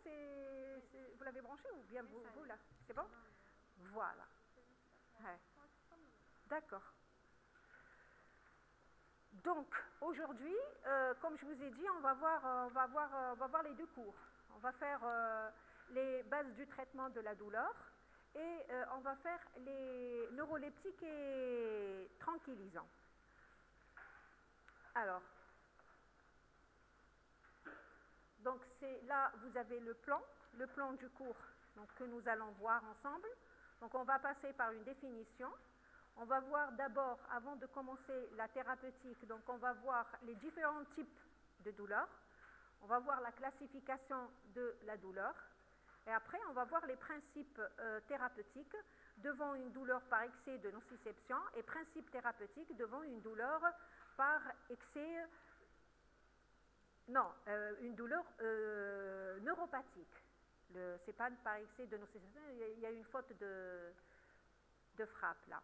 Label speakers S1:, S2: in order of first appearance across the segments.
S1: vous l'avez branché ou bien vous là? C'est bon? Voilà. Ouais. D'accord. Donc, aujourd'hui, comme je vous ai dit, on va voir les deux cours. On va faire les bases du traitement de la douleur et on va faire les neuroleptiques et tranquillisants. Alors, donc là, vous avez le plan du cours donc, que nous allons voir ensemble. Donc, on va passer par une définition. On va voir d'abord, avant de commencer la thérapeutique, donc on va voir les différents types de douleurs. On va voir la classification de la douleur. Et après, on va voir les principes thérapeutiques devant une douleur par excès de nociception et principes thérapeutiques devant une douleur par excès, non, une douleur neuropathique. Ce n'est pas par excès de nociception, il y a une faute de frappe là.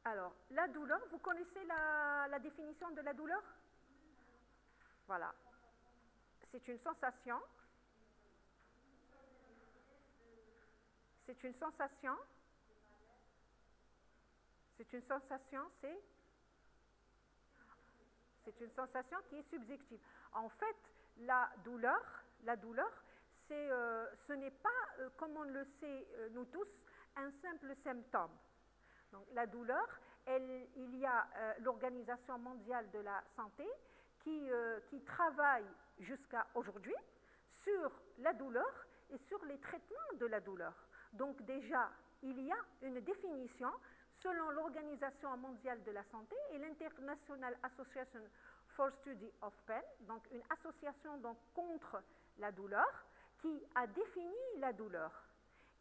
S1: Alors, la douleur, vous connaissez la définition de la douleur? Voilà. C'est une sensation. C'est une sensation. C'est une sensation, c'est une sensation qui est subjective. En fait, la douleur, ce n'est pas, comme on le sait nous tous, un simple symptôme. Donc, la douleur, il y a l'Organisation mondiale de la santé qui travaille jusqu'à aujourd'hui sur la douleur et sur les traitements de la douleur. Donc déjà, il y a une définition selon l'Organisation mondiale de la santé et l'International Association for Study of Pain, donc une association donc, contre la douleur, qui a défini la douleur.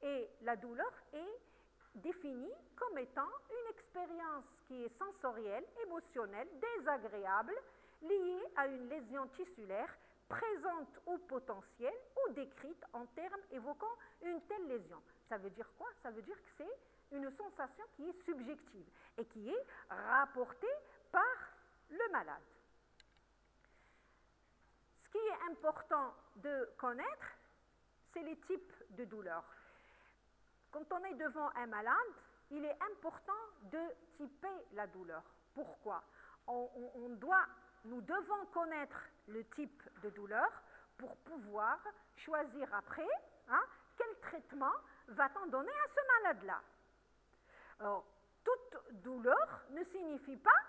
S1: Et la douleur est définie comme étant une expérience qui est sensorielle, émotionnelle, désagréable, liée à une lésion tissulaire présente ou potentielle ou décrite en termes évoquant une telle lésion. Ça veut dire quoi? Ça veut dire que c'est une sensation qui est subjective et qui est rapportée par le malade. Ce qui est important de connaître, c'est les types de douleurs. Quand on est devant un malade, il est important de typer la douleur. Pourquoi? Nous devons connaître le type de douleur pour pouvoir choisir après quel traitement va-t-on donner à ce malade-là. Alors, toute douleur ne signifie pas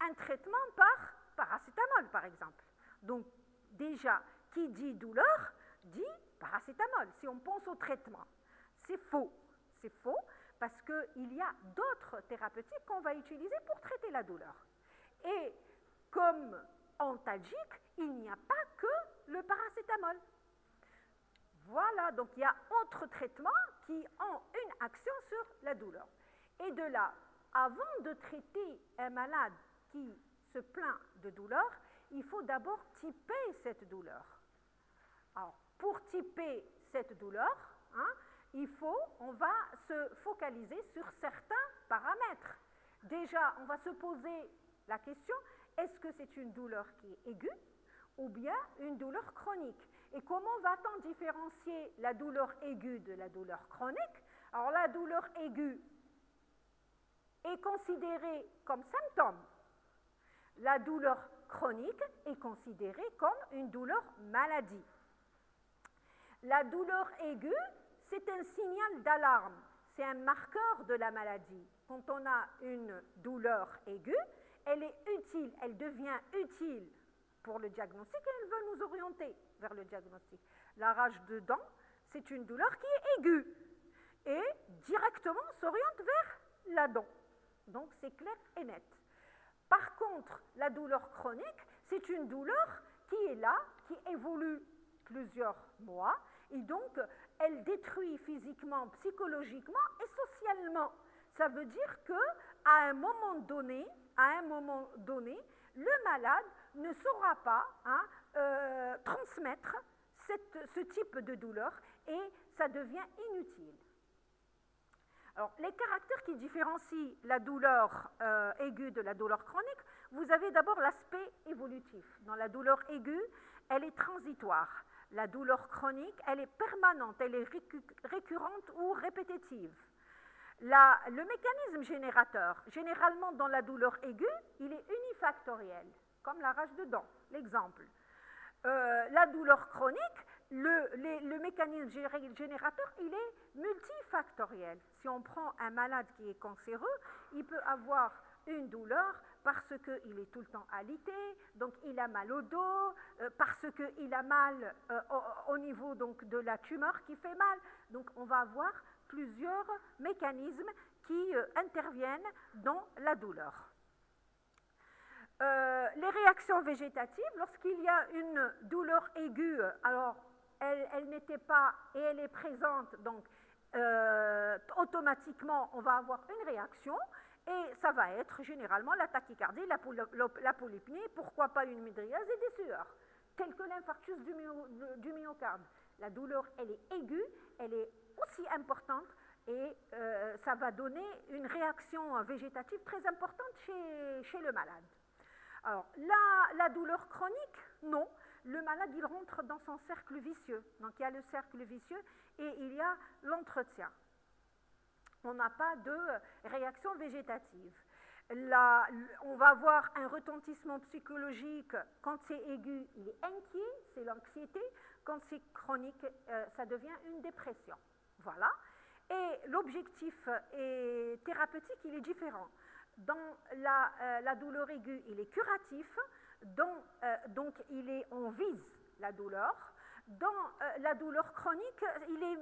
S1: un traitement par paracétamol, par exemple. Donc, déjà, qui dit douleur, dit paracétamol, si on pense au traitement. C'est faux parce qu'il y a d'autres thérapeutiques qu'on va utiliser pour traiter la douleur. Et comme antalgique, il n'y a pas que le paracétamol. Voilà, donc il y a autres traitements qui ont une action sur la douleur. Et de là, avant de traiter un malade qui se plaint de douleur, il faut d'abord typer cette douleur. Alors, pour typer cette douleur, on va se focaliser sur certains paramètres. Déjà, on va se poser la question, est-ce que c'est une douleur qui est aiguë ou bien une douleur chronique? Et comment va-t-on différencier la douleur aiguë de la douleur chronique? Alors, la douleur aiguë est considérée comme symptôme. La douleur chronique est considérée comme une douleur maladie. La douleur aiguë, c'est un signal d'alarme, c'est un marqueur de la maladie. Quand on a une douleur aiguë, elle est utile, elle devient utile pour le diagnostic et elle veut nous orienter vers le diagnostic. La rage de dents, c'est une douleur qui est aiguë et directement s'oriente vers la dent. Donc c'est clair et net. Par contre, la douleur chronique, c'est une douleur qui est là, qui évolue plusieurs mois, et donc elle détruit physiquement, psychologiquement et socialement. Ça veut dire qu'à un moment donné, le malade ne saura pas transmettre ce type de douleur et ça devient inutile. Alors, les caractères qui différencient la douleur aiguë de la douleur chronique, vous avez d'abord l'aspect évolutif. Dans la douleur aiguë, elle est transitoire. La douleur chronique, elle est permanente, elle est récurrente ou répétitive. Le mécanisme générateur, généralement dans la douleur aiguë, il est unifactoriel, comme la rage de dents, l'exemple. La douleur chronique, le mécanisme générateur, il est multifactoriel. Si on prend un malade qui est cancéreux, il peut avoir une douleur parce qu'il est tout le temps alité, donc il a mal au dos, parce qu'il a mal au niveau donc, de la tumeur qui fait mal. Donc on va avoir plusieurs mécanismes qui interviennent dans la douleur. Les réactions végétatives, lorsqu'il y a une douleur aiguë, alors elle n'était pas et elle est présente, donc automatiquement on va avoir une réaction et ça va être généralement la tachycardie, la polypnie, pourquoi pas une mydriase et des sueurs, telles que l'infarctus du myocarde. La douleur, elle est aiguë, elle est aussi importante et ça va donner une réaction végétative très importante chez le malade. Alors, la douleur chronique, non. Le malade, il rentre dans son cercle vicieux. Donc, il y a le cercle vicieux et il y a l'entretien. On n'a pas de réaction végétative. Là, on va avoir un retentissement psychologique. Quand c'est aigu, il est inquiet, c'est l'anxiété. Quand c'est chronique, ça devient une dépression. Voilà. Et l'objectif thérapeutique, il est différent. Dans la douleur aiguë, il est curatif, donc on vise la douleur. Dans la douleur chronique, il est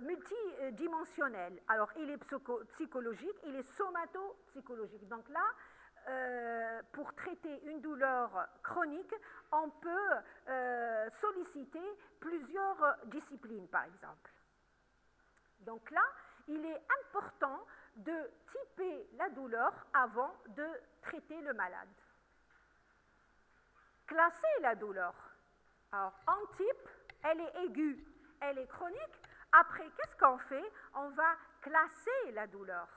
S1: multidimensionnel. Alors, il est psychologique, il est somato-psychologique. Donc là, pour traiter une douleur chronique, on peut solliciter plusieurs disciplines, par exemple. Donc là, il est important de typer la douleur avant de traiter le malade. Classer la douleur. Alors, en type, elle est aiguë, elle est chronique. Après, qu'est-ce qu'on fait? On va classer la douleur.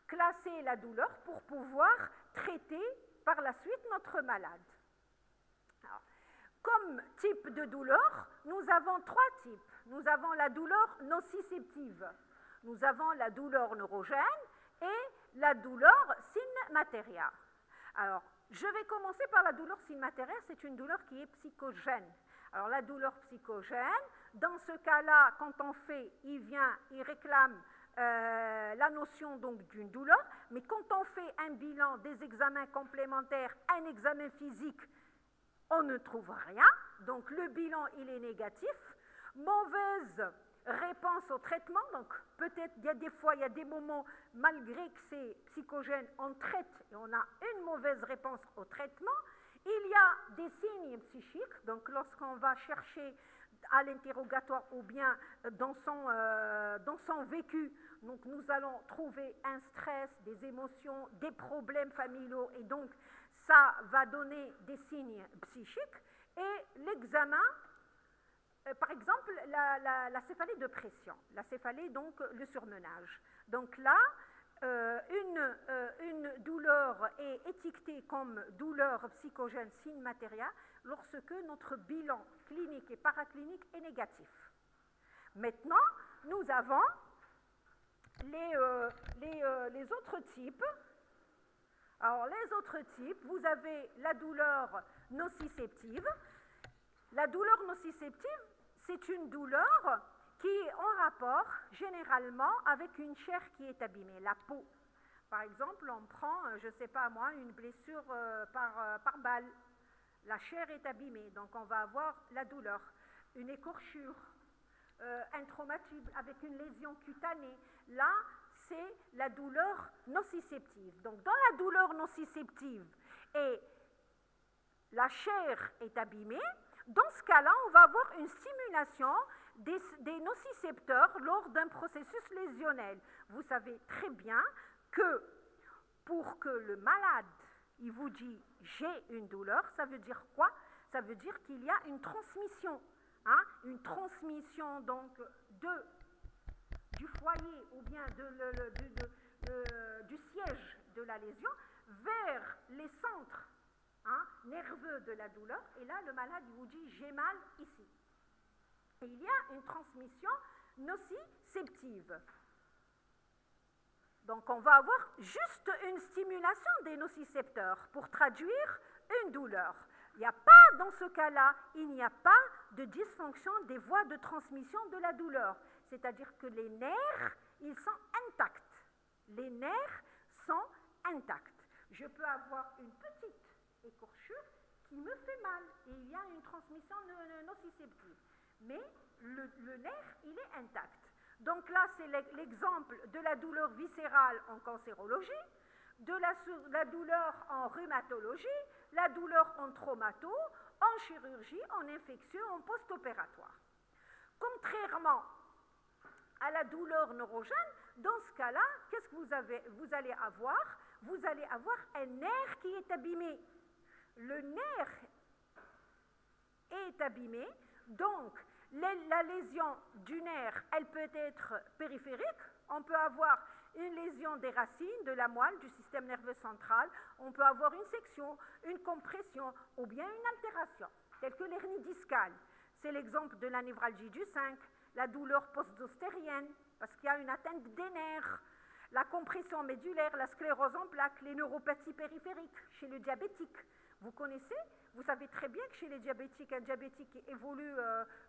S1: Classer la douleur pour pouvoir traiter par la suite notre malade. Alors, comme type de douleur, nous avons 3 types. Nous avons la douleur nociceptive. Nous avons la douleur neurogène et la douleur sin materia. Alors, je vais commencer par la douleur sin materia, c'est une douleur qui est psychogène. Alors, la douleur psychogène, dans ce cas-là, quand on fait, il réclame la notion donc d'une douleur, mais quand on fait un bilan, des examens complémentaires, un examen physique, on ne trouve rien, donc le bilan, il est négatif. Mauvaise réponse au traitement, donc peut-être il y a des fois, il y a des moments, malgré que c'est psychogène, on traite et on a une mauvaise réponse au traitement. Il y a des signes psychiques, donc lorsqu'on va chercher à l'interrogatoire ou bien dans son vécu, donc nous allons trouver un stress, des émotions, des problèmes familiaux et donc ça va donner des signes psychiques. Et l'examen, par exemple, la céphalée de pression, la céphalée, donc le surmenage. Donc là, une douleur est étiquetée comme douleur psychogène sin materia lorsque notre bilan clinique et paraclinique est négatif. Maintenant, nous avons les autres types. Alors, les autres types, vous avez la douleur nociceptive. La douleur nociceptive, c'est une douleur qui est en rapport généralement avec une chair qui est abîmée, la peau. Par exemple, on prend, je ne sais pas moi, une blessure par balle. La chair est abîmée, donc on va avoir la douleur. Une écorchure, un traumatisme avec une lésion cutanée. Là, c'est la douleur nociceptive. Donc dans la douleur nociceptive et la chair est abîmée, dans ce cas-là, on va avoir une stimulation des nocicepteurs lors d'un processus lésionnel. Vous savez très bien que pour que le malade, il vous dit « j'ai une douleur », ça veut dire quoi? Ça veut dire qu'il y a une transmission. Une transmission donc du foyer ou bien du siège de la lésion vers les centres nerveux de la douleur, et là, le malade il vous dit « j'ai mal ici ». Et il y a une transmission nociceptive. Donc, on va avoir juste une stimulation des nocicepteurs pour traduire une douleur. Il n'y a pas, dans ce cas-là, il n'y a pas de dysfonction des voies de transmission de la douleur. C'est-à-dire que les nerfs, ils sont intacts. Les nerfs sont intacts. Je peux avoir une petite écorchure qui me fait mal et il y a une transmission nociceptive. Mais le nerf, il est intact. Donc là, c'est l'exemple de la douleur viscérale en cancérologie, de la douleur en rhumatologie, la douleur en traumato, en chirurgie, en infection, en post-opératoire. Contrairement à la douleur neurogène, dans ce cas-là, qu'est-ce que vous allez avoir? Vous allez avoir un nerf qui est abîmé. Le nerf est abîmé, donc la lésion du nerf, elle peut être périphérique. On peut avoir une lésion des racines, de la moelle, du système nerveux central. On peut avoir une section, une compression ou bien une altération, telle que l'hernie discale. C'est l'exemple de la névralgie du 5, la douleur post-ostérienne, parce qu'il y a une atteinte des nerfs, la compression médulaire, la sclérose en plaques, les neuropathies périphériques chez le diabétique. Vous connaissez? Vous savez très bien que chez les diabétiques, un diabétique qui évolue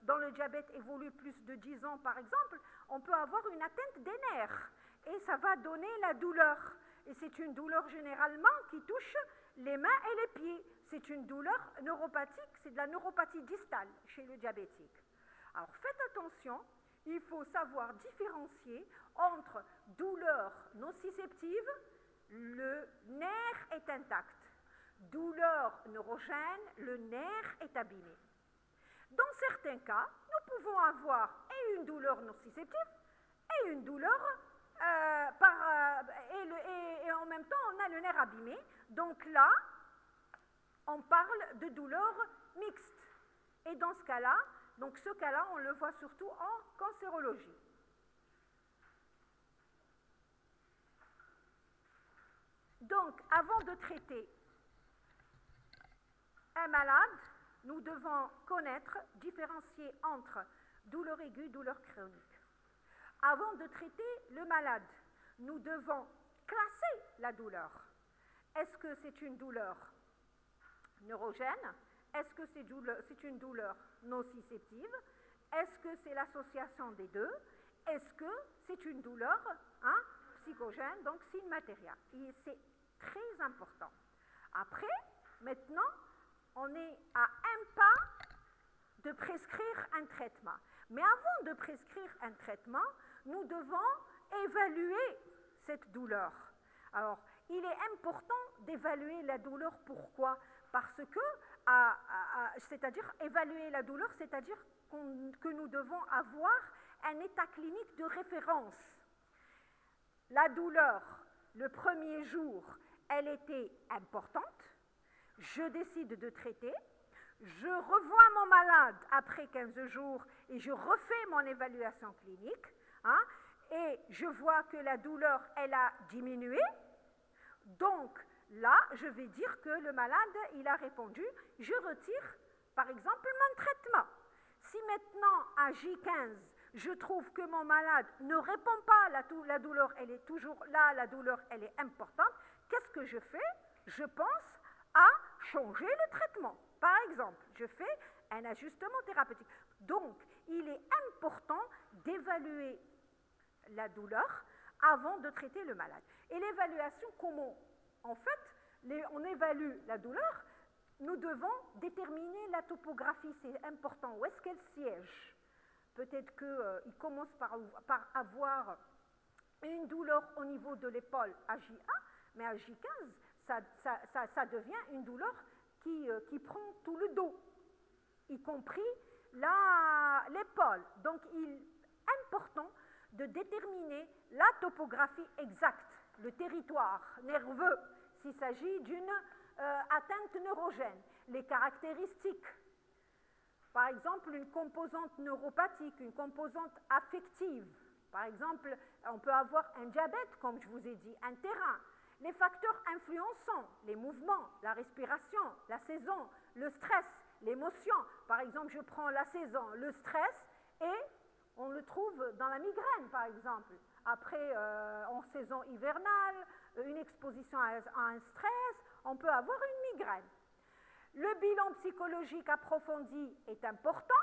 S1: dans le diabète évolue plus de 10 ans par exemple, on peut avoir une atteinte des nerfs et ça va donner la douleur. Et c'est une douleur généralement qui touche les mains et les pieds. C'est une douleur neuropathique, c'est de la neuropathie distale chez le diabétique. Alors faites attention, il faut savoir différencier entre douleur nociceptive, le nerf est intact. Douleur neurogène, le nerf est abîmé. Dans certains cas, nous pouvons avoir et une douleur nociceptive et une douleur et en même temps on a le nerf abîmé. Donc là, on parle de douleur mixte. Et dans ce cas-là, on le voit surtout en cancérologie. Donc, avant de traiter un malade, nous devons connaître, différencier entre douleur aiguë et douleur chronique. Avant de traiter le malade, nous devons classer la douleur. Est-ce que c'est une douleur neurogène? Est-ce que c'est une douleur nociceptive? Est-ce que c'est l'association des deux? Est-ce que c'est une douleur psychogène, donc signe matériel? Et c'est très important. Après, maintenant, on est à un pas de prescrire un traitement. Mais avant de prescrire un traitement, nous devons évaluer cette douleur. Alors, il est important d'évaluer la douleur. Pourquoi? Parce que, c'est-à-dire évaluer la douleur, c'est-à-dire que nous devons avoir un état clinique de référence. La douleur, le premier jour, elle était importante. Je décide de traiter. Je revois mon malade après 15 jours et je refais mon évaluation clinique. Et je vois que la douleur, elle a diminué. Donc, là, je vais dire que le malade, il a répondu, je retire, par exemple, mon traitement. Si maintenant, à J15, je trouve que mon malade ne répond pas, la douleur, elle est toujours là, la douleur, elle est importante, qu'est-ce que je fais? Je pense à changer le traitement. Par exemple, je fais un ajustement thérapeutique. Donc, il est important d'évaluer la douleur avant de traiter le malade. Et l'évaluation, comment? En fait, on évalue la douleur, nous devons déterminer la topographie, c'est important. Où est-ce qu'elle siège? Peut-être qu'il commence par avoir une douleur au niveau de l'épaule à J1, mais à J15, ça devient une douleur qui prend tout le dos, y compris l'épaule. Donc, il est important de déterminer la topographie exacte, le territoire nerveux, s'il s'agit d'une atteinte neurogène, les caractéristiques. Par exemple, une composante neuropathique, une composante affective. Par exemple, on peut avoir un diabète, comme je vous ai dit, un terrain. Les facteurs influençants, les mouvements, la respiration, la saison, le stress, l'émotion. Par exemple, je prends la saison, le stress, et on le trouve dans la migraine, par exemple. Après, en saison hivernale, une exposition à un stress, on peut avoir une migraine. Le bilan psychologique approfondi est important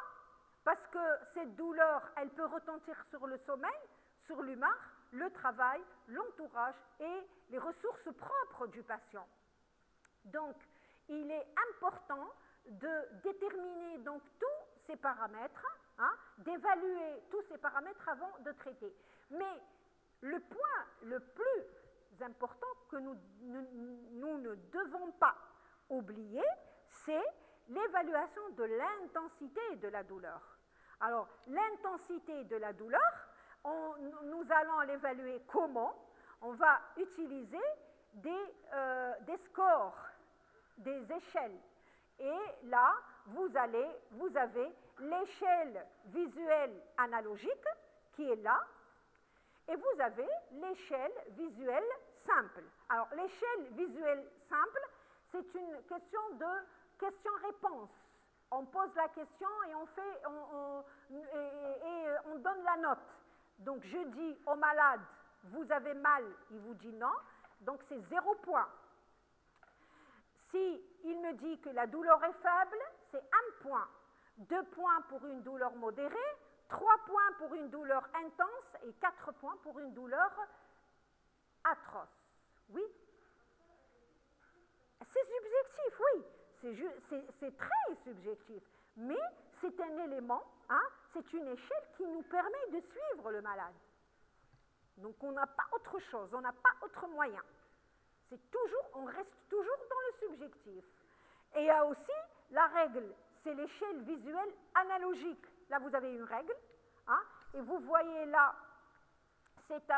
S1: parce que cette douleur, elle peut retentir sur le sommeil, sur l'humeur, le travail, l'entourage et les ressources propres du patient. Donc, il est important de déterminer donc tous ces paramètres, d'évaluer tous ces paramètres avant de traiter. Mais le point le plus important que nous ne devons pas oublier, c'est l'évaluation de l'intensité de la douleur. Alors, l'intensité de la douleur, nous allons l'évaluer comment? On va utiliser des scores, des échelles. Et là, vous avez l'échelle visuelle analogique qui est là, et vous avez l'échelle visuelle simple. Alors, l'échelle visuelle simple, c'est une question de question-réponse. On pose la question et on donne la note. Donc, je dis au malade, vous avez mal, il vous dit non, donc c'est 0 point. Si il me dit que la douleur est faible, c'est 1 point. 2 points pour une douleur modérée, 3 points pour une douleur intense et 4 points pour une douleur atroce. Oui? C'est subjectif, oui. C'est très subjectif. Mais c'est un élément, c'est une échelle qui nous permet de suivre le malade. Donc on n'a pas autre chose, on n'a pas autre moyen. On reste toujours dans le subjectif. Et il y a aussi la règle, c'est l'échelle visuelle analogique. Là, vous avez une règle, et vous voyez là, c'est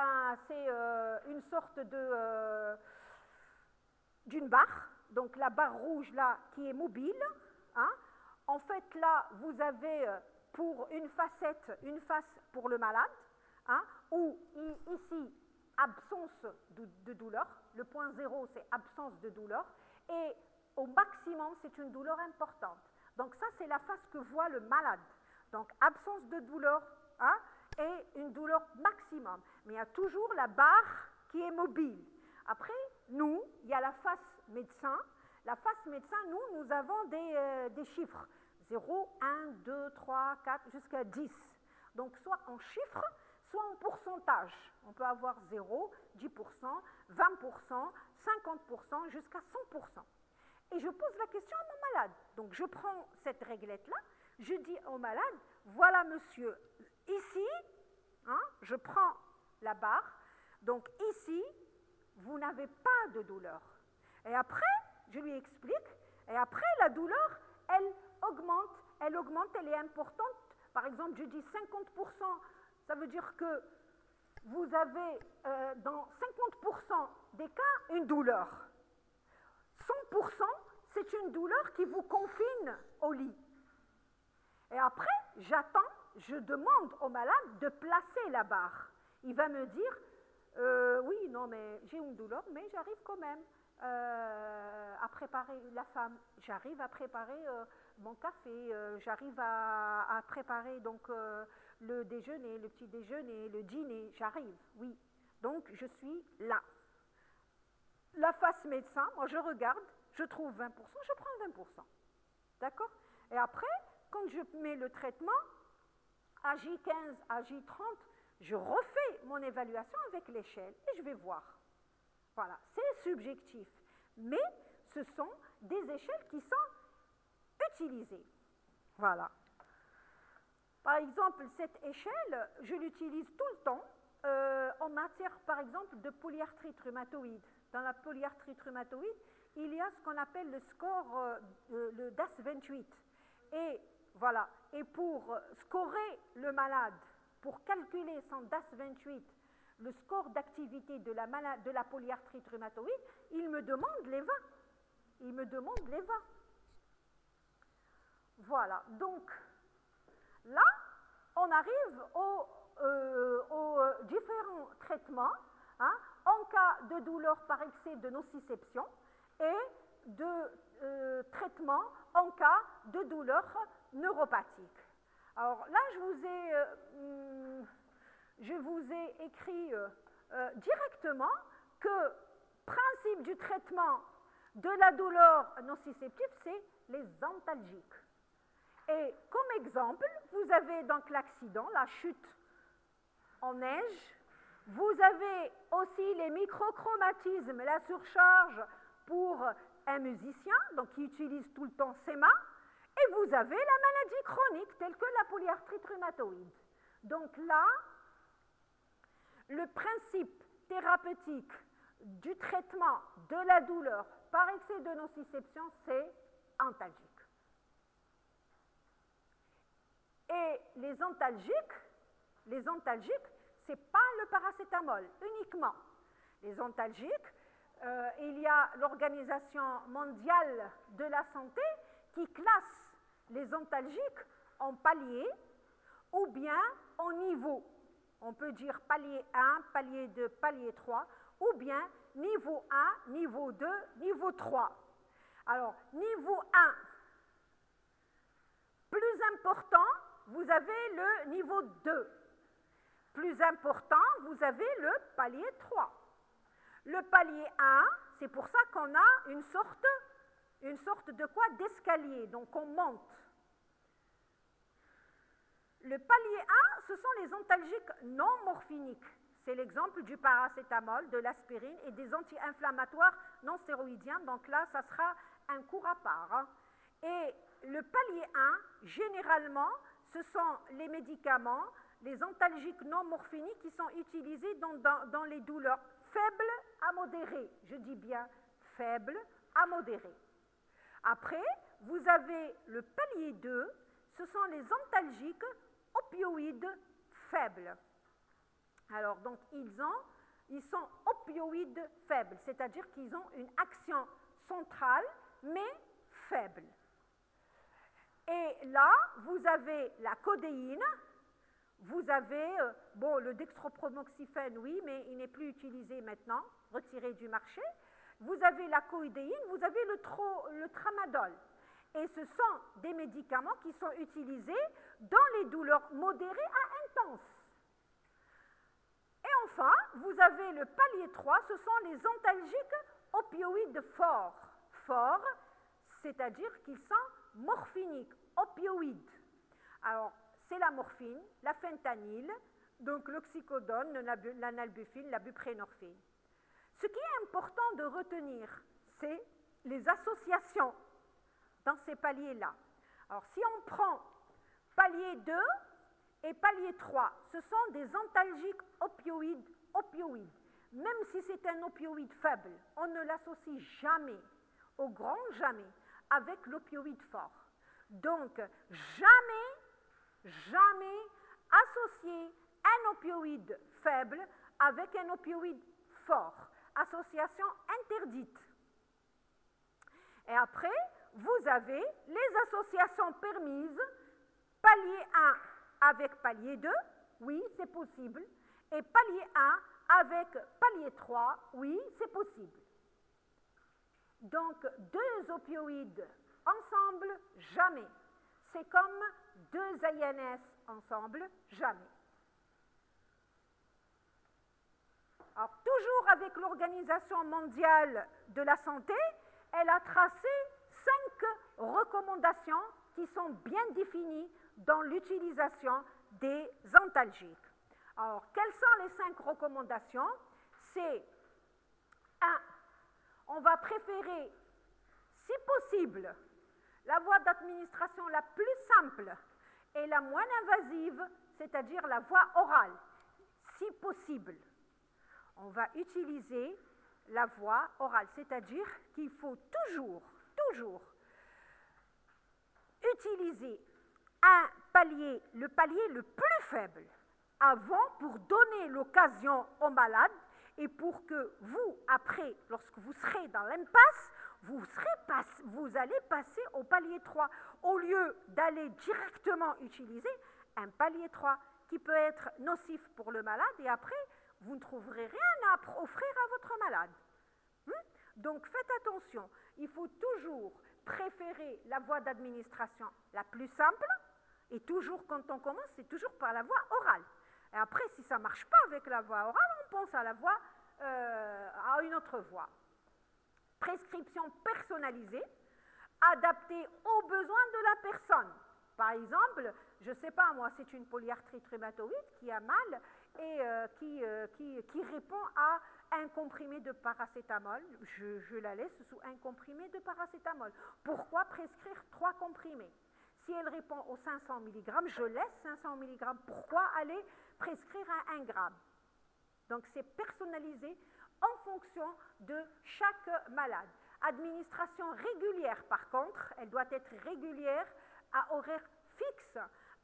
S1: une sorte d'une barre, donc la barre rouge là qui est mobile. En fait, là, vous avez pour une face pour le malade, où ici, absence de douleur. Le point 0, c'est absence de douleur. Et au maximum, c'est une douleur importante. Donc ça, c'est la face que voit le malade. Donc absence de douleur et une douleur maximum. Mais il y a toujours la barre qui est mobile. Après, nous, il y a la face médecin. La face médecin, nous avons des chiffres. 0, 1, 2, 3, 4, jusqu'à 10. Donc soit en chiffres, soit en pourcentage. On peut avoir 0, 10%, 20%, 50%, jusqu'à 100%. Et je pose la question à mon malade. Donc je prends cette réglette-là, je dis au malade, voilà monsieur, ici, je prends la barre, donc ici, vous n'avez pas de douleur. Et après, je lui explique, et après la douleur, elle augmente, elle est importante. Par exemple, je dis 50%, ça veut dire que vous avez dans 50% des cas une douleur. 100%, c'est une douleur qui vous confine au lit. Et après, j'attends, je demande au malade de placer la barre. Il va me dire, oui, non, mais j'ai une douleur, mais j'arrive quand même à préparer la femme. J'arrive à préparer mon café, j'arrive à préparer donc le déjeuner, le petit déjeuner, le dîner, j'arrive, oui. Donc, je suis là. La face médecin, moi je regarde, je trouve 20%, je prends 20%. D'accord? Et après, quand je mets le traitement, à J15, à J30, je refais mon évaluation avec l'échelle et je vais voir. Voilà, c'est subjectif. Mais ce sont des échelles qui sont utilisées. Voilà. Par exemple, cette échelle, je l'utilise tout le temps en matière, par exemple, de polyarthrite rhumatoïde. Dans la polyarthrite rhumatoïde, il y a ce qu'on appelle le score, le DAS28. Et voilà. Et pour scorer le malade, pour calculer son DAS28, le score d'activité de la polyarthrite rhumatoïde, il me demande l'EVA. Il me demande l'EVA. Voilà. Donc, là, on arrive aux différents traitements en cas de douleur par excès de nociception et de traitement en cas de douleur neuropathique. Alors là, je vous ai écrit directement que principe du traitement de la douleur nociceptive, c'est les antalgiques. Et comme exemple, vous avez donc l'accident, la chute en neige. Vous avez aussi les microchromatismes, la surcharge pour un musicien, donc qui utilise tout le temps ses mains. Et vous avez la maladie chronique, telle que la polyarthrite rhumatoïde. Donc là, le principe thérapeutique du traitement de la douleur par excès de nociception, c'est antalgique. Et les antalgiques, ce n'est pas le paracétamol uniquement. Les antalgiques, il y a l'Organisation mondiale de la santé qui classe les antalgiques en paliers ou bien en niveaux. On peut dire palier 1, palier 2, palier 3, ou bien niveau 1, niveau 2, niveau 3. Alors, niveau 1, plus important, vous avez le niveau 2. Plus important, vous avez le palier 3. Le palier 1, c'est pour ça qu'on a une sorte de quoi d'escalier, donc on monte. Le palier 1, ce sont les antalgiques non morphiniques. C'est l'exemple du paracétamol, de l'aspirine et des anti-inflammatoires non stéroïdiens. Donc là, ça sera un cours à part. Hein. Et le palier 1, généralement, ce sont les médicaments, les antalgiques non morphiniques qui sont utilisés dans les douleurs faibles à modérées. Je dis bien faibles à modérées. Après, vous avez le palier 2, ce sont les antalgiques opioïdes faibles. Alors, donc, ils sont opioïdes faibles, c'est-à-dire qu'ils ont une action centrale, mais faible. Et là, vous avez la codéine, vous avez, le dextropromoxyphène, oui, mais il n'est plus utilisé maintenant, retiré du marché. Vous avez la codéine, vous avez le tramadol. Et ce sont des médicaments qui sont utilisés dans les douleurs modérées à intenses. Et enfin, vous avez le palier 3, ce sont les antalgiques opioïdes forts. Forts, c'est-à-dire qu'ils sont morphiniques, opioïdes. Alors, c'est la morphine, la fentanyl, donc l'oxycodone, la nalbuphine, la buprenorphine. Ce qui est important de retenir, c'est les associations dans ces paliers-là. Alors, si on prend palier 2 et palier 3, ce sont des antalgiques opioïdes. Même si c'est un opioïde faible, on ne l'associe jamais, au grand jamais, avec l'opioïde fort. Donc, jamais associer un opioïde faible avec un opioïde fort. Association interdite. Et après, vous avez les associations permises, palier 1 avec palier 2, oui, c'est possible, et palier 1 avec palier 3, oui, c'est possible. Donc, deux opioïdes ensemble, jamais. C'est comme deux INS ensemble, jamais. Alors, toujours avec l'Organisation mondiale de la santé, elle a tracé 5 recommandations qui sont bien définies dans l'utilisation des antalgiques. Alors, quelles sont les 5 recommandations? C'est 1. On va préférer, si possible, la voie d'administration la plus simple et la moins invasive, c'est-à-dire la voie orale, si possible. On va utiliser la voie orale, c'est-à-dire qu'il faut toujours utiliser le palier le plus faible avant pour donner l'occasion au malade et pour que vous, après, lorsque vous serez dans l'impasse, vous allez passer au palier 3 au lieu d'aller directement utiliser un palier 3 qui peut être nocif pour le malade et après, vous ne trouverez rien à offrir à votre malade. Donc faites attention, il faut toujours préférer la voie d'administration la plus simple, et toujours quand on commence, c'est toujours par la voie orale. Et après, si ça ne marche pas avec la voie orale, on pense à la voie, à une autre voie. Prescription personnalisée, adaptée aux besoins de la personne. Par exemple, je ne sais pas, moi, c'est une polyarthrite rhumatoïde qui a mal et qui répond à un comprimé de paracétamol. Je la laisse sous un comprimé de paracétamol. Pourquoi prescrire 3 comprimés? Si elle répond aux 500 mg, je laisse 500 mg. Pourquoi aller prescrire à 1 gramme? Donc, c'est personnalisé en fonction de chaque malade. Administration régulière, par contre, elle doit être régulière à horaire fixe,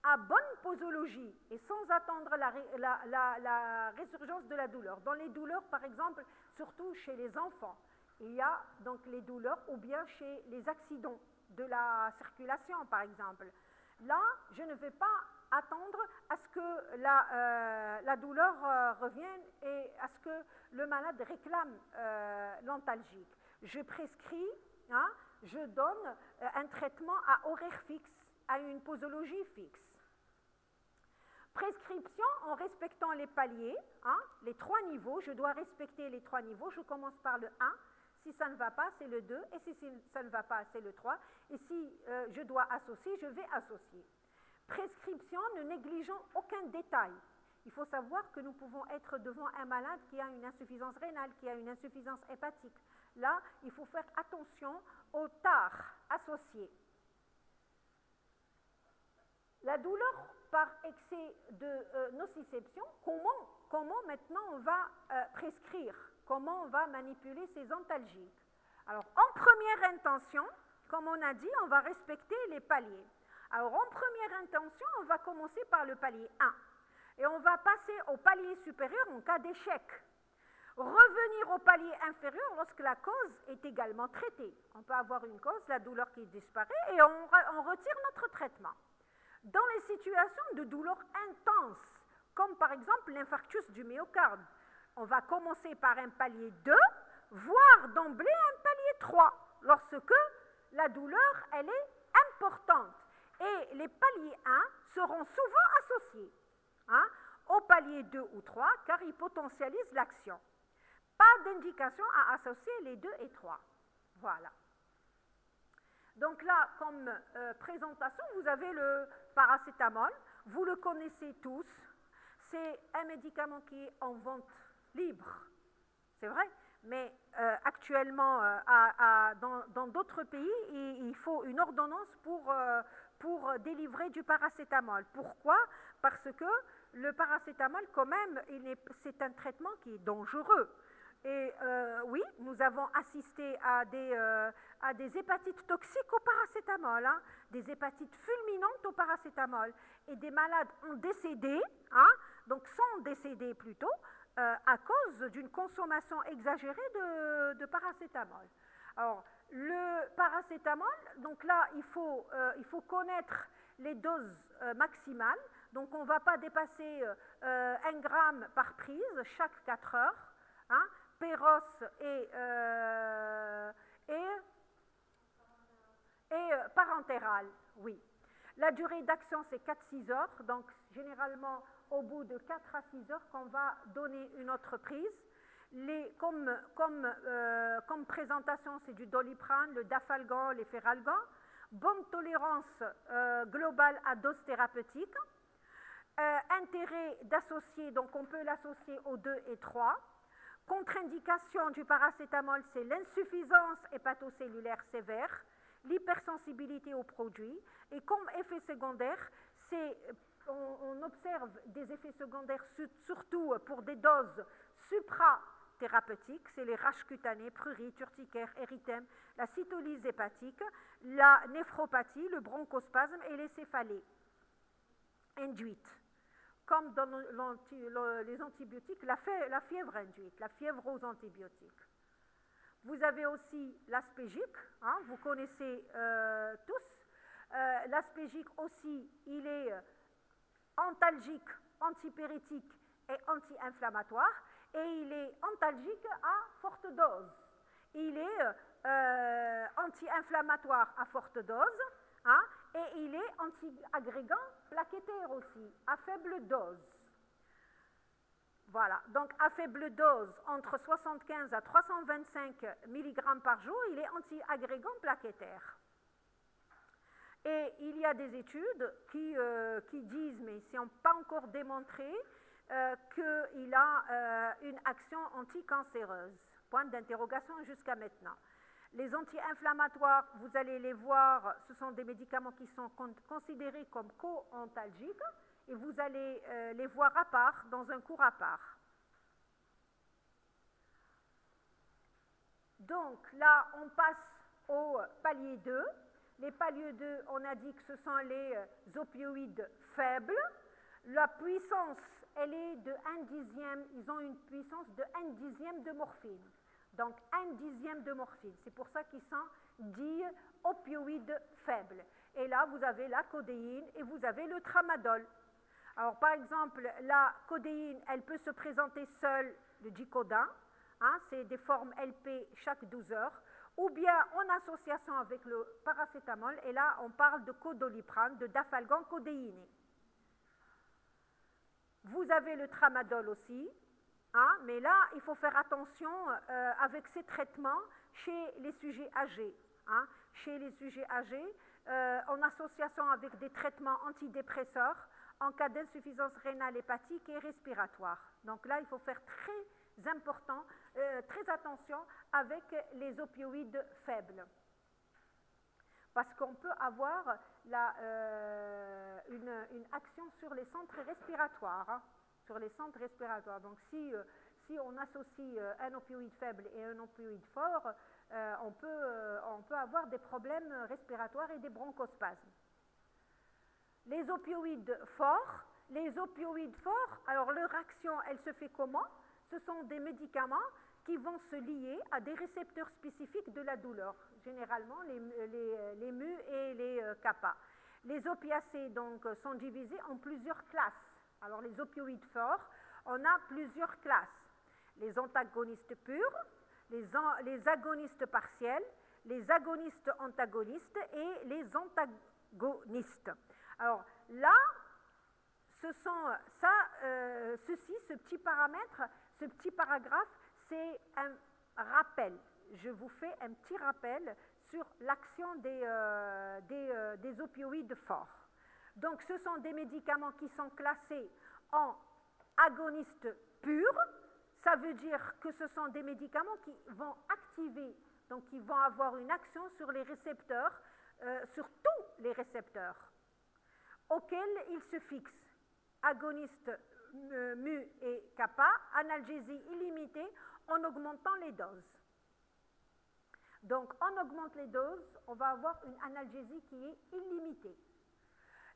S1: à bonne posologie et sans attendre la résurgence de la douleur. Dans les douleurs, par exemple, surtout chez les enfants, il y a donc les douleurs ou bien chez les accidents de la circulation, par exemple. Là, je ne vais pas attendre à ce que la douleur revienne et à ce que le malade réclame l'antalgique. Je prescris, je donne un traitement à horaire fixe, à une posologie fixe. Prescription en respectant les paliers, les 3 niveaux, je dois respecter les 3 niveaux, je commence par le 1, si ça ne va pas, c'est le 2, et si ça ne va pas, c'est le 3, et si je dois associer, je vais associer. Prescription ne négligeant aucun détail. Il faut savoir que nous pouvons être devant un malade qui a une insuffisance rénale, qui a une insuffisance hépatique. Là, il faut faire attention aux tares associées. La douleur par excès de nociception, comment maintenant on va prescrire? Comment on va manipuler ces antalgiques? Alors, en première intention, comme on a dit, on va respecter les paliers. Alors, en première intention, on va commencer par le palier 1. Et on va passer au palier supérieur en cas d'échec. Revenir au palier inférieur lorsque la cause est également traitée. On peut avoir une cause, la douleur qui disparaît, et on retire notre traitement. Dans les situations de douleur intense, comme par exemple l'infarctus du myocarde, on va commencer par un palier 2, voire d'emblée un palier 3, lorsque la douleur, elle est importante. Et les paliers 1 seront souvent associés au palier 2 ou 3, car ils potentialisent l'action. Pas d'indication à associer les 2 et 3. Voilà. Donc là, comme présentation, vous avez le paracétamol. Vous le connaissez tous. C'est un médicament qui est en vente libre. C'est vrai, mais actuellement, dans d'autres pays, il faut une ordonnance pour délivrer du paracétamol. Pourquoi? Parce que le paracétamol, quand même, c'est un traitement qui est dangereux. Et oui, nous avons assisté à des hépatites toxiques au paracétamol, des hépatites fulminantes au paracétamol, et des malades ont décédé, donc sont décédés plutôt, à cause d'une consommation exagérée de paracétamol. Alors, le paracétamol, donc là, il faut connaître les doses maximales, donc on ne va pas dépasser 1 gramme par prise chaque 4 heures, Péros et parentéral, oui. La durée d'action, c'est 4-6 heures, donc généralement, au bout de 4 à 6 heures, qu'on va donner une autre prise. Comme présentation, c'est du doliprane, le dafalgan, les feralgan. Bonne tolérance globale à dose thérapeutique. Intérêt d'associer, donc on peut l'associer aux 2 et 3. Contre-indication du paracétamol, c'est l'insuffisance hépatocellulaire sévère, l'hypersensibilité aux produits, et comme effet secondaire, on observe des effets secondaires surtout pour des doses suprathérapeutiques, c'est les raches cutanées, prurites, urticaire, érythème, la cytolyse hépatique, la néphropathie, le bronchospasme et les céphalées induites. Comme dans les antibiotiques, la fièvre induite, la fièvre aux antibiotiques. Vous avez aussi l'aspégique, vous connaissez tous. L'aspégique aussi, il est antalgique, antipyrétique et anti-inflammatoire. et il est antalgique à forte dose. Il est anti-inflammatoire à forte dose, hein, et il est anti-agrégant plaquettaire aussi, à faible dose. Voilà, donc à faible dose, entre 75 à 325 mg par jour, il est anti-agrégant plaquettaire. Et il y a des études qui disent, mais ils n'ont pas encore démontré, qu'il a une action anticancéreuse. Point d'interrogation jusqu'à maintenant. Les anti-inflammatoires, vous allez les voir, ce sont des médicaments qui sont considérés comme co-antalgiques, et vous allez les voir à part, dans un cours à part. Donc là, on passe au palier 2. Les paliers 2, on a dit que ce sont les opioïdes faibles. La puissance, elle est de 1/10, ils ont une puissance de 1/10 de morphine. Donc 1/10 de morphine, c'est pour ça qu'ils sont dits opioïdes faibles. Et là, vous avez la codéine et vous avez le tramadol. Alors, par exemple, la codéine, elle peut se présenter seule, le dicodin, hein, c'est des formes LP chaque 12 heures, ou bien en association avec le paracétamol, et là, on parle de codoliprane, de dafalgan codéiné. Vous avez le tramadol aussi, hein, mais là, il faut faire attention avec ces traitements chez les sujets âgés. Hein, chez les sujets âgés, en association avec des traitements antidépresseurs, en cas d'insuffisance rénale hépatique et respiratoire. Donc là, il faut faire très attention avec les opioïdes faibles. Parce qu'on peut avoir une action sur les centres respiratoires. Hein, sur les centres respiratoires. Donc si on associe un opioïde faible et un opioïde fort, on peut avoir des problèmes respiratoires et des bronchospasmes. Les opioïdes forts, alors leur action, elle se fait comment? Ce sont des médicaments qui vont se lier à des récepteurs spécifiques de la douleur, généralement les MU et les kappa. Les opiacés donc sont divisés en plusieurs classes. Alors les opioïdes forts, on a plusieurs classes. Les antagonistes purs, les agonistes partiels, les agonistes antagonistes et les antagonistes. Alors là, ce petit paramètre, ce petit paragraphe, c'est un rappel. Je vous fais un petit rappel sur l'action des opioïdes forts. Donc ce sont des médicaments qui sont classés en agonistes purs. Ça veut dire que ce sont des médicaments qui vont activer, donc qui vont avoir une action sur les récepteurs, sur tous les récepteurs auxquels ils se fixent. Agonistes mu et kappa, analgésie illimitée en augmentant les doses. Donc on augmente les doses, on va avoir une analgésie qui est illimitée.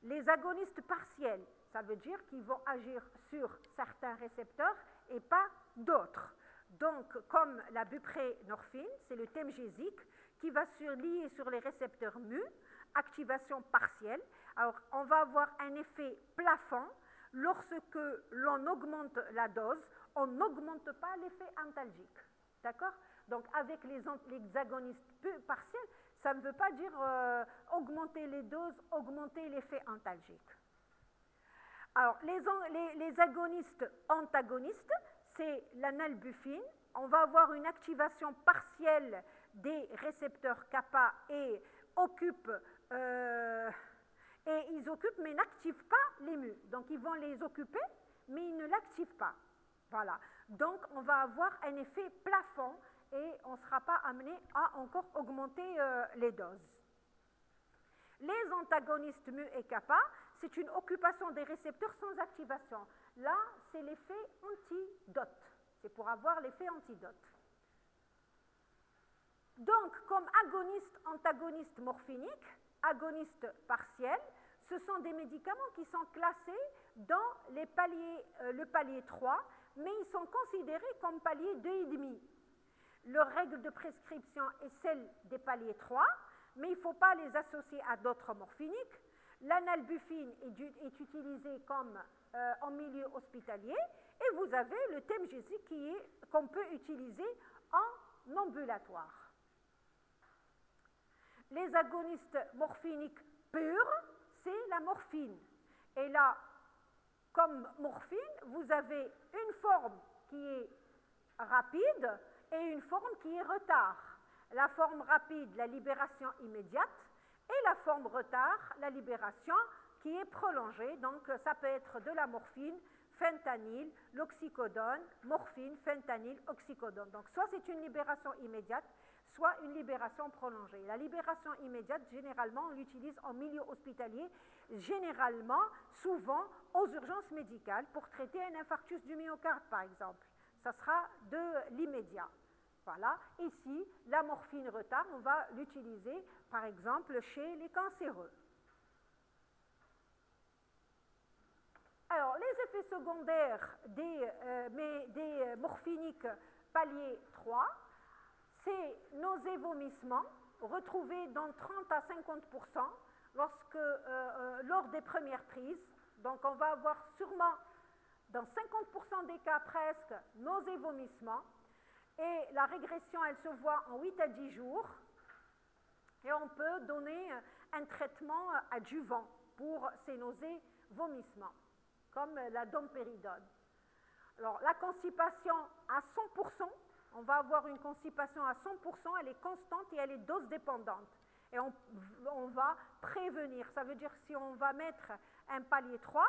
S1: Les agonistes partiels, ça veut dire qu'ils vont agir sur certains récepteurs et pas d'autres. Donc, comme la buprénorphine, c'est le temgésique qui va se lier sur les récepteurs mu, activation partielle. Alors, on va avoir un effet plafond. Lorsque l'on augmente la dose, on n'augmente pas l'effet antalgique. D'accord? Donc, avec les agonistes partiels, ça ne veut pas dire augmenter les doses, augmenter l'effet antalgique. Alors, les agonistes antagonistes, c'est l'analbufine. On va avoir une activation partielle des récepteurs kappa et ils occupent mais n'activent pas les mu. Donc, ils vont les occuper, mais ils ne l'activent pas. Voilà. Donc, on va avoir un effet plafond et on ne sera pas amené à encore augmenter les doses. Les antagonistes mu et kappa, c'est une occupation des récepteurs sans activation. Là, c'est l'effet antidote. C'est pour avoir l'effet antidote. Donc, comme agoniste, antagoniste morphinique, agoniste partiel, ce sont des médicaments qui sont classés dans le palier 3, mais ils sont considérés comme palier 2,5. Leur règle de prescription est celle des paliers 3, mais il ne faut pas les associer à d'autres morphiniques. L'analbufine est utilisée comme en milieu hospitalier Et vous avez le Temgesic qu'on peut utiliser en ambulatoire. Les agonistes morphiniques purs, c'est la morphine. Et là, comme morphine, vous avez une forme qui est rapide et une forme qui est retard. La forme rapide, la libération immédiate, et la forme retard, la libération qui est prolongée. Donc, ça peut être de la morphine, fentanyl, l'oxycodone, morphine, fentanyl, oxycodone. Donc, soit c'est une libération immédiate, soit une libération prolongée. La libération immédiate, généralement, on l'utilise en milieu hospitalier, généralement, souvent, aux urgences médicales pour traiter un infarctus du myocarde, par exemple. Ça sera de l'immédiat. Voilà. Ici, la morphine retard, on va l'utiliser, par exemple, chez les cancéreux. Alors, les effets secondaires des morphiniques palier 3, c'est nausées, vomissements, retrouvés dans 30 à 50% lors des premières prises. Donc, on va avoir sûrement, dans 50% des cas presque, nausées, vomissements. Et la régression, elle se voit en 8 à 10 jours. Et on peut donner un traitement adjuvant pour ces nausées, vomissements, comme la dompéridone. Alors, la constipation à 100%, on va avoir une constipation à 100%, elle est constante et elle est dose dépendante. Et on va prévenir, ça veut dire si on va mettre un palier 3,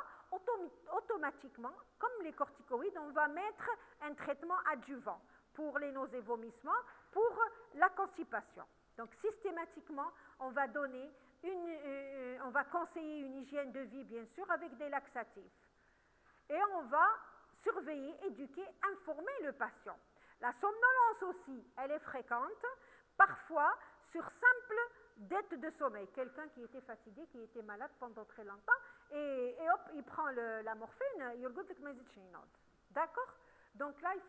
S1: automatiquement, comme les corticoïdes, on va mettre un traitement adjuvant pour les nausées, vomissements, pour la constipation. Donc, systématiquement, on va conseiller une hygiène de vie, bien sûr, avec des laxatifs. Et on va surveiller, éduquer, informer le patient. La somnolence aussi, elle est fréquente, parfois sur simple dette de sommeil. Quelqu'un qui était fatigué, qui était malade pendant très longtemps, et hop, il prend la morphine, d'accord? Donc là, il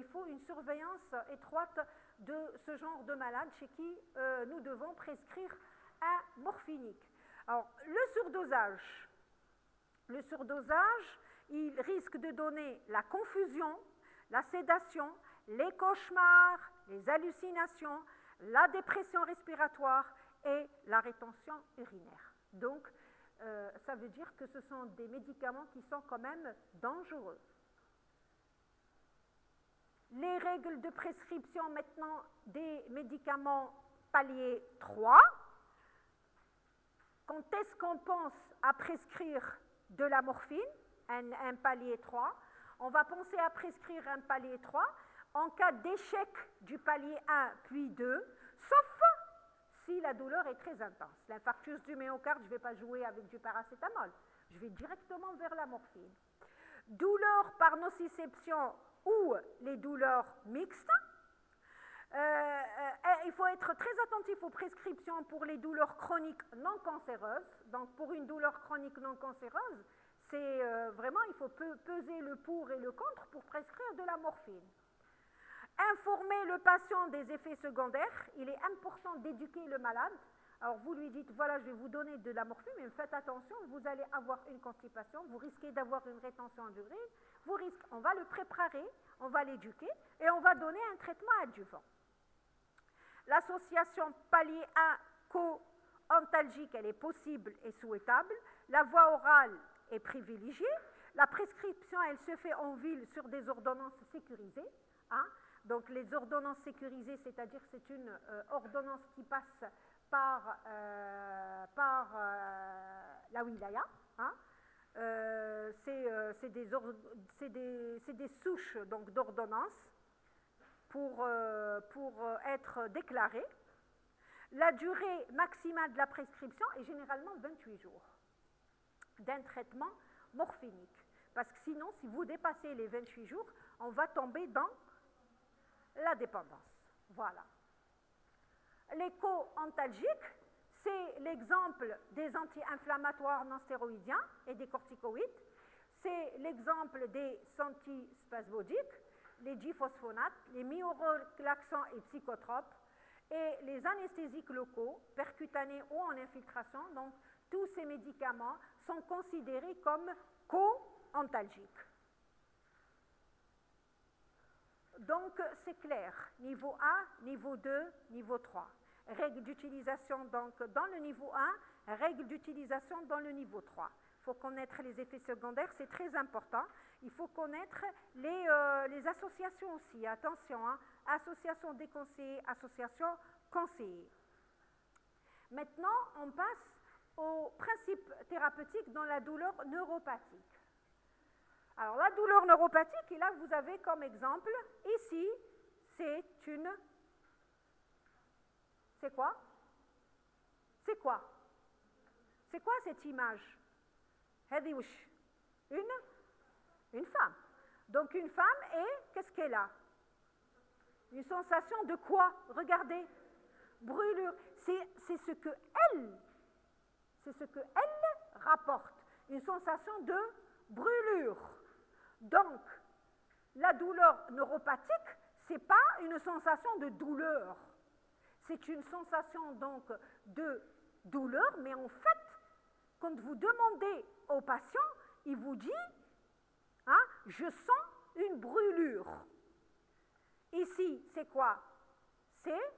S1: faut une surveillance étroite de ce genre de malade chez qui nous devons prescrire un morphinique. Alors, le surdosage, il risque de donner la confusion, la sédation, les cauchemars, les hallucinations, la dépression respiratoire et la rétention urinaire. Donc, ça veut dire que ce sont des médicaments qui sont quand même dangereux. Les règles de prescription maintenant des médicaments palier 3. Quand est-ce qu'on pense à prescrire de la morphine, un palier 3? On va penser à prescrire un palier 3 en cas d'échec du palier 1 puis 2, sauf si la douleur est très intense. L'infarctus du myocarde, je ne vais pas jouer avec du paracétamol, je vais directement vers la morphine. Douleur par nociception ou les douleurs mixtes. Il faut être très attentif aux prescriptions pour les douleurs chroniques non cancéreuses. Donc, pour une douleur chronique non cancéreuse, c'est vraiment, il faut peser le pour et le contre pour prescrire de la morphine. Informer le patient des effets secondaires. Il est important d'éduquer le malade. Alors, vous lui dites, voilà, je vais vous donner de la morphine, mais faites attention, vous allez avoir une constipation, vous risquez d'avoir une rétention d'urine, on va le préparer, on va l'éduquer et on va donner un traitement adjuvant. L'association palier 1 co-antalgique, elle est possible et souhaitable. La voie orale est privilégiée. La prescription, elle se fait en ville sur des ordonnances sécurisées. Hein. Donc, les ordonnances sécurisées, c'est-à-dire c'est une ordonnance qui passe par la wilaya. Hein. C'est des souches d'ordonnances pour être déclarées. La durée maximale de la prescription est généralement 28 jours d'un traitement morphinique. Parce que sinon, si vous dépassez les 28 jours, on va tomber dans la dépendance. Voilà. Les co-antalgiques, c'est l'exemple des anti-inflammatoires non stéroïdiens et des corticoïdes. C'est l'exemple des antispasmodiques, les diphosphonates, les myorelaxants et psychotropes, et les anesthésiques locaux, percutanés ou en infiltration. Donc, tous ces médicaments sont considérés comme co-antalgiques. Donc, c'est clair. Niveau 1, niveau 2, niveau 3. Règles d'utilisation donc dans le niveau 1, règles d'utilisation dans le niveau 3. Il faut connaître les effets secondaires, c'est très important. Il faut connaître les associations aussi. Attention, hein, association déconseillée, association conseillée. Maintenant, on passe au principe thérapeutique dans la douleur neuropathique. Alors, la douleur neuropathique, et là, vous avez comme exemple, ici, c'est une... C'est quoi? C'est quoi? C'est quoi cette image? Une femme. Donc, une femme, et qu'est-ce qu'elle a? Une sensation de quoi? Regardez. Brûlure. C'est ce que elle rapporte. Une sensation de brûlure. Donc, la douleur neuropathique, ce n'est pas une sensation de douleur. C'est une sensation donc de douleur, mais en fait, quand vous demandez au patient, il vous dit, hein, je sens une brûlure. Ici, c'est quoi? C'est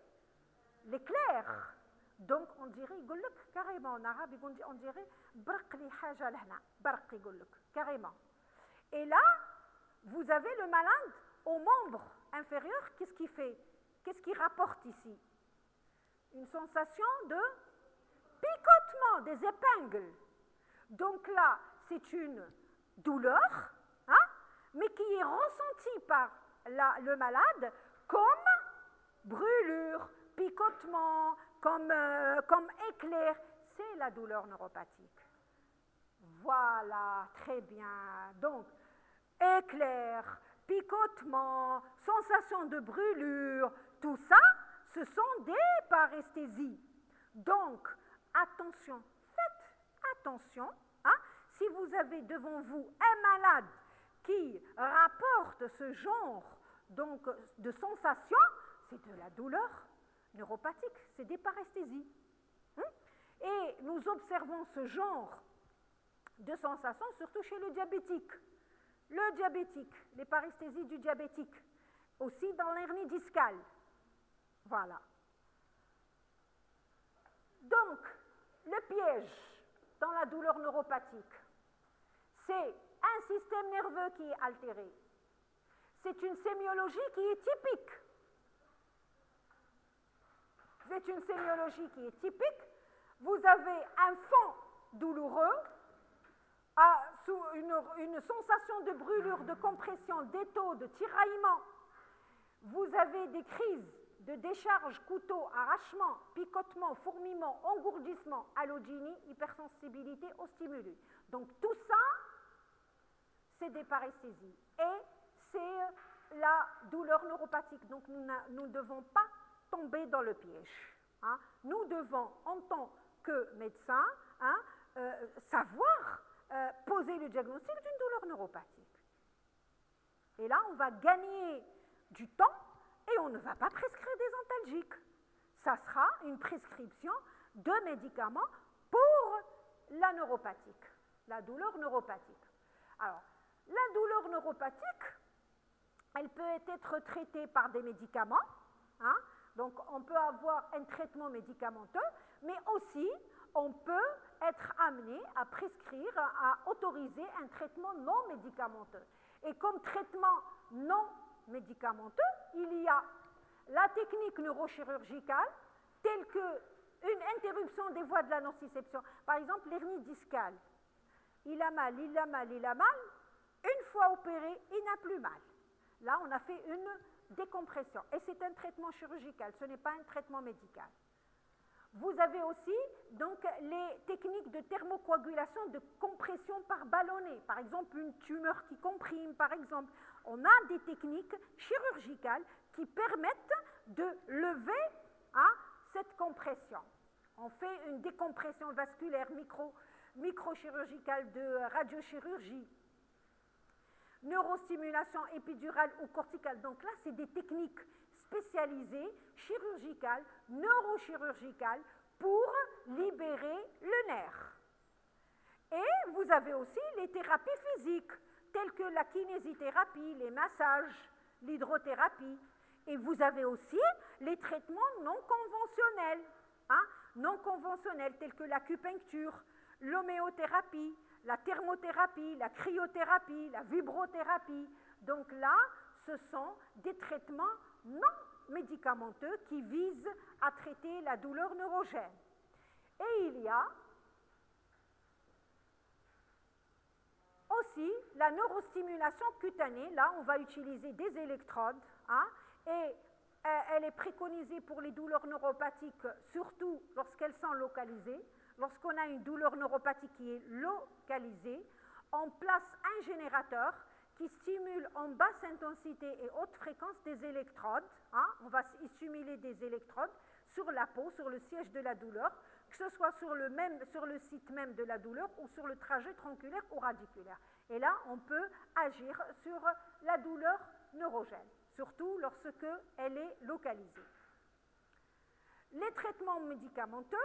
S1: l'éclair. Donc, on dirait, carrément en arabe, on dirait, carrément. Et là, vous avez le malade au membre inférieur, qu'est-ce qu'il fait? Qu'est-ce qu'il rapporte ici? Une sensation de picotement des épingles. Donc là, c'est une douleur, hein, mais qui est ressentie par le malade comme brûlure, picotement, comme éclair. C'est la douleur neuropathique. Voilà, très bien. Donc, éclair, picotement, sensation de brûlure, tout ça, ce sont des paresthésies. Donc, attention, faites attention. Hein, si vous avez devant vous un malade qui rapporte ce genre donc, de sensation, c'est de la douleur neuropathique, c'est des paresthésies. Et nous observons ce genre de sensations surtout chez le diabétique. Le diabétique, les paresthésies du diabétique, aussi dans l'hernie discale. Voilà. Donc, le piège dans la douleur neuropathique, c'est un système nerveux qui est altéré. C'est une sémiologie qui est typique. C'est une sémiologie qui est typique. Vous avez un fond douloureux, sous une sensation de brûlure, de compression, d'étau, de tiraillement. Vous avez des crises de décharge, couteau, arrachement, picotement, fourmillement, engourdissement, allodynie, hypersensibilité au stimulus. Donc tout ça, c'est des paresthésies. Et c'est la douleur neuropathique. Donc nous ne devons pas tomber dans le piège. Hein. Nous devons, en tant que médecins, hein, savoir poser le diagnostic d'une douleur neuropathique. Et là, on va gagner du temps et on ne va pas prescrire des antalgiques. Ça sera une prescription de médicaments pour la neuropathique, la douleur neuropathique. Alors, la douleur neuropathique, elle peut être traitée par des médicaments, hein, donc on peut avoir un traitement médicamenteux, mais aussi on peut être amené à prescrire, à autoriser un traitement non médicamenteux. Et comme traitement non médicamenteux, il y a la technique neurochirurgicale, telle qu'une interruption des voies de la nociception. Par exemple, l'hernie discale. Il a mal, il a mal, il a mal. Une fois opéré, il n'a plus mal. Là, on a fait une décompression. Et c'est un traitement chirurgical, ce n'est pas un traitement médical. Vous avez aussi donc les techniques de thermocoagulation, de compression par ballonnet. Par exemple, une tumeur qui comprime, par exemple. On a des techniques chirurgicales qui permettent de lever cette compression. On fait une décompression vasculaire microchirurgicale de radiochirurgie. Neurostimulation épidurale ou corticale. Donc là, c'est des techniques spécialisées, chirurgicales, neurochirurgicales, pour libérer le nerf. Et vous avez aussi les thérapies physiques, telles que la kinésithérapie, les massages, l'hydrothérapie. Et vous avez aussi les traitements non conventionnels, non conventionnels tels que l'acupuncture, l'homéothérapie, la thermothérapie, la cryothérapie, la vibrothérapie. Donc là, ce sont des traitements non médicamenteux qui visent à traiter la douleur neurogène. Et il y a aussi la neurostimulation cutanée. Là, on va utiliser des électrodes, et elle est préconisée pour les douleurs neuropathiques, surtout lorsqu'elles sont localisées. Lorsqu'on a une douleur neuropathique qui est localisée, on place un générateur qui stimule en basse intensité et haute fréquence des électrodes. On va stimuler des électrodes sur la peau, sur le siège de la douleur, que ce soit sur le site même de la douleur ou sur le trajet tronculaire ou radiculaire. Et là, on peut agir sur la douleur neurogène, surtout lorsqu'elle est localisée. Les traitements médicamenteux,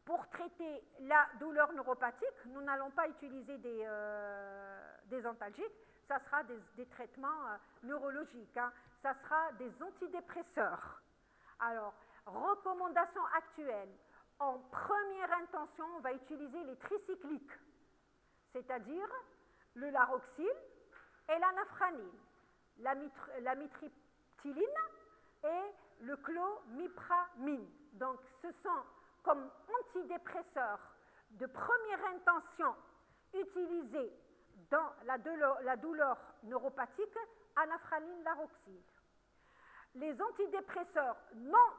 S1: pour traiter la douleur neuropathique, nous n'allons pas utiliser des antalgiques, ça sera des traitements neurologiques, ça sera des antidépresseurs. Alors, recommandation actuelle, en première intention, on va utiliser les tricycliques, c'est-à-dire le laroxyl et la nafranil, la mitriptyline et le clomipramine. Donc, ce sont comme antidépresseurs de première intention utilisés dans la douleur neuropathique, anafranil, laroxyl. Les antidépresseurs non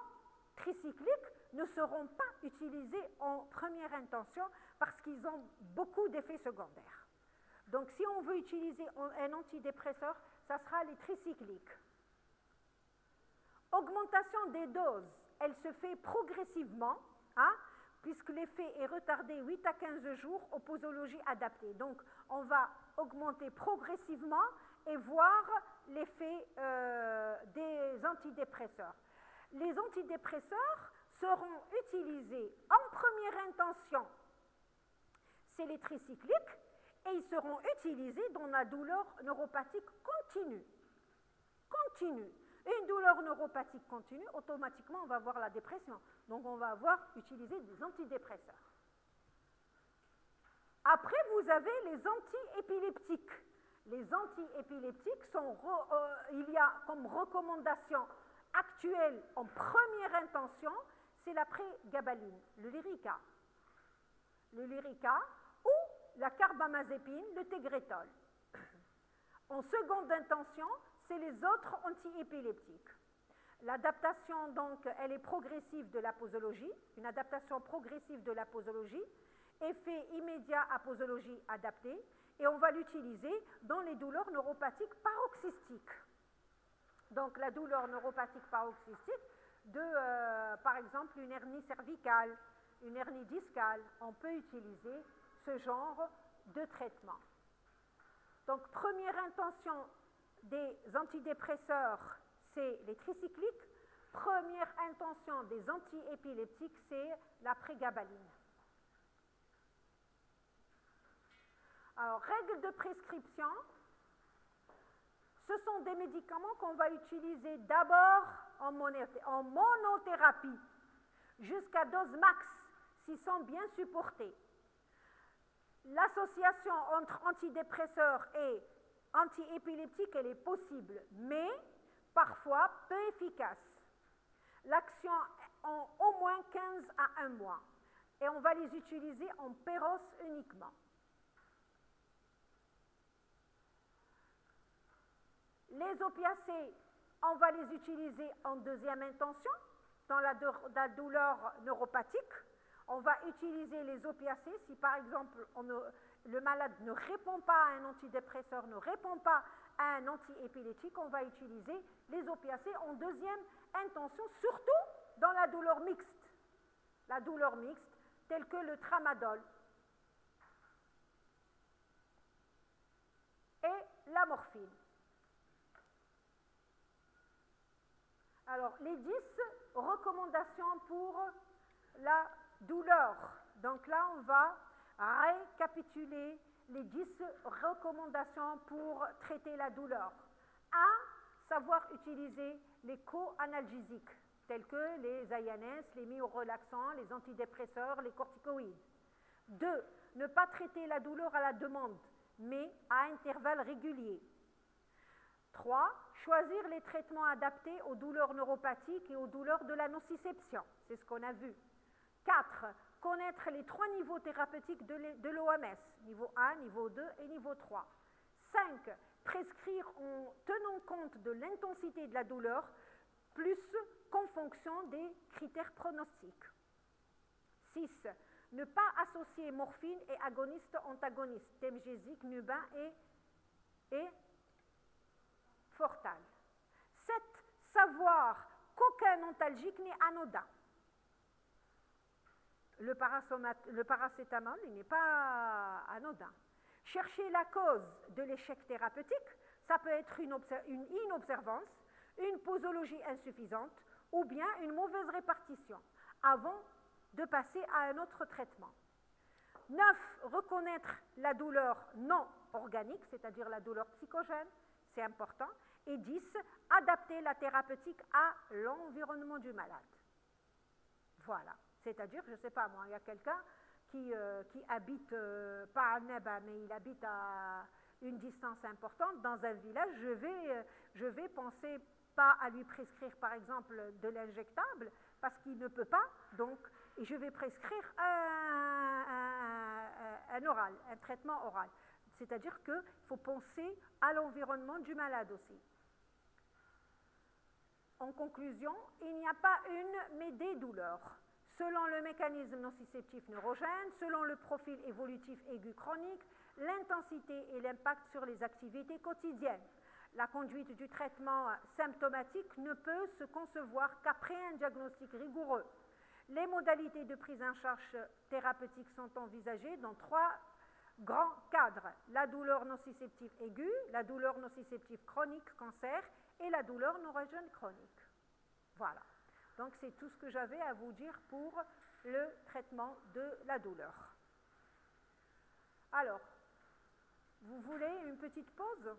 S1: tricycliques ne seront pas utilisés en première intention parce qu'ils ont beaucoup d'effets secondaires. Donc, si on veut utiliser un antidépresseur, ça sera les tricycliques. Augmentation des doses, elle se fait progressivement, puisque l'effet est retardé 8 à 15 jours aux posologies adaptées. Donc, on va augmenter progressivement et voir l'effet des antidépresseurs. Les antidépresseurs seront utilisés en première intention, c'est les tricycliques, et ils seront utilisés dans la douleur neuropathique continue. Une douleur neuropathique continue, automatiquement, on va avoir la dépression. Donc, on va utiliser des antidépresseurs. Après, vous avez les antiépileptiques. Les antiépileptiques il y a comme recommandation actuelle en première intention, c'est la prégabaline, le Lyrica. Le Lyrica ou la carbamazépine, le Tegretol. En seconde intention, c'est les autres antiépileptiques. L'adaptation, donc, elle est progressive de la posologie, une adaptation progressive de la posologie, effet immédiat à posologie adaptée, et on va l'utiliser dans les douleurs neuropathiques paroxystiques. Donc, la douleur neuropathique paroxystique par exemple, une hernie cervicale, une hernie discale, on peut utiliser ce genre de traitement. Donc, première intention des antidépresseurs, c'est les tricycliques. Première intention des antiépileptiques, c'est la prégabaline. Alors, règles de prescription, ce sont des médicaments qu'on va utiliser d'abord en monothérapie, jusqu'à dose max, s'ils sont bien supportés. L'association entre antidépresseurs et antiépileptiques, elle est possible, mais parfois peu efficace. L'action en au moins 15 à 1 mois. Et on va les utiliser en péros uniquement. Les opiacés, on va les utiliser en deuxième intention, dans la douleur neuropathique. On va utiliser les opiacés si, par exemple, le malade ne répond pas à un antidépresseur, ne répond pas à un antiépileptique, on va utiliser les opiacés en deuxième intention, surtout dans la douleur mixte. La douleur mixte, telle que le tramadol et la morphine. Alors, les 10 recommandations pour la douleur. Donc là, on va récapituler les 10 recommandations pour traiter la douleur. 1. savoir utiliser les co-analgésiques, tels que les ANS, les myorelaxants, les antidépresseurs, les corticoïdes. 2. Ne pas traiter la douleur à la demande, mais à intervalles réguliers. 3. Choisir les traitements adaptés aux douleurs neuropathiques et aux douleurs de la nociception. C'est ce qu'on a vu. 4. Connaître les 3 niveaux thérapeutiques de l'OMS, niveau 1, niveau 2 et niveau 3. 5. Prescrire en tenant compte de l'intensité de la douleur, plus qu'en fonction des critères pronostiques. 6. Ne pas associer morphine et agoniste-antagoniste, temgesic, nubin et Fortal. 7. Savoir qu'aucun antalgique n'est anodin. Le paracétamol n'est pas anodin. Chercher la cause de l'échec thérapeutique, ça peut être une inobservance, une posologie insuffisante ou bien une mauvaise répartition avant de passer à un autre traitement. 9. Reconnaître la douleur non organique, c'est-à-dire la douleur psychogène, c'est important. Et 10. Adapter la thérapeutique à l'environnement du malade. Voilà. C'est-à-dire, je ne sais pas moi, il y a quelqu'un qui habite, pas à Neba, mais il habite à une distance importante dans un village, je vais penser pas à lui prescrire par exemple de l'injectable parce qu'il ne peut pas, donc, et je vais prescrire un oral, un traitement oral. C'est-à-dire qu'il faut penser à l'environnement du malade aussi. En conclusion, il n'y a pas une mais des douleurs. Selon le mécanisme nociceptif neurogène, selon le profil évolutif aigu chronique, l'intensité et l'impact sur les activités quotidiennes. La conduite du traitement symptomatique ne peut se concevoir qu'après un diagnostic rigoureux. Les modalités de prise en charge thérapeutique sont envisagées dans 3 grands cadres. La douleur nociceptive aiguë, la douleur nociceptive chronique, cancer, et la douleur neurogène chronique. Voilà. Donc, c'est tout ce que j'avais à vous dire pour le traitement de la douleur. Alors, vous voulez une petite pause ?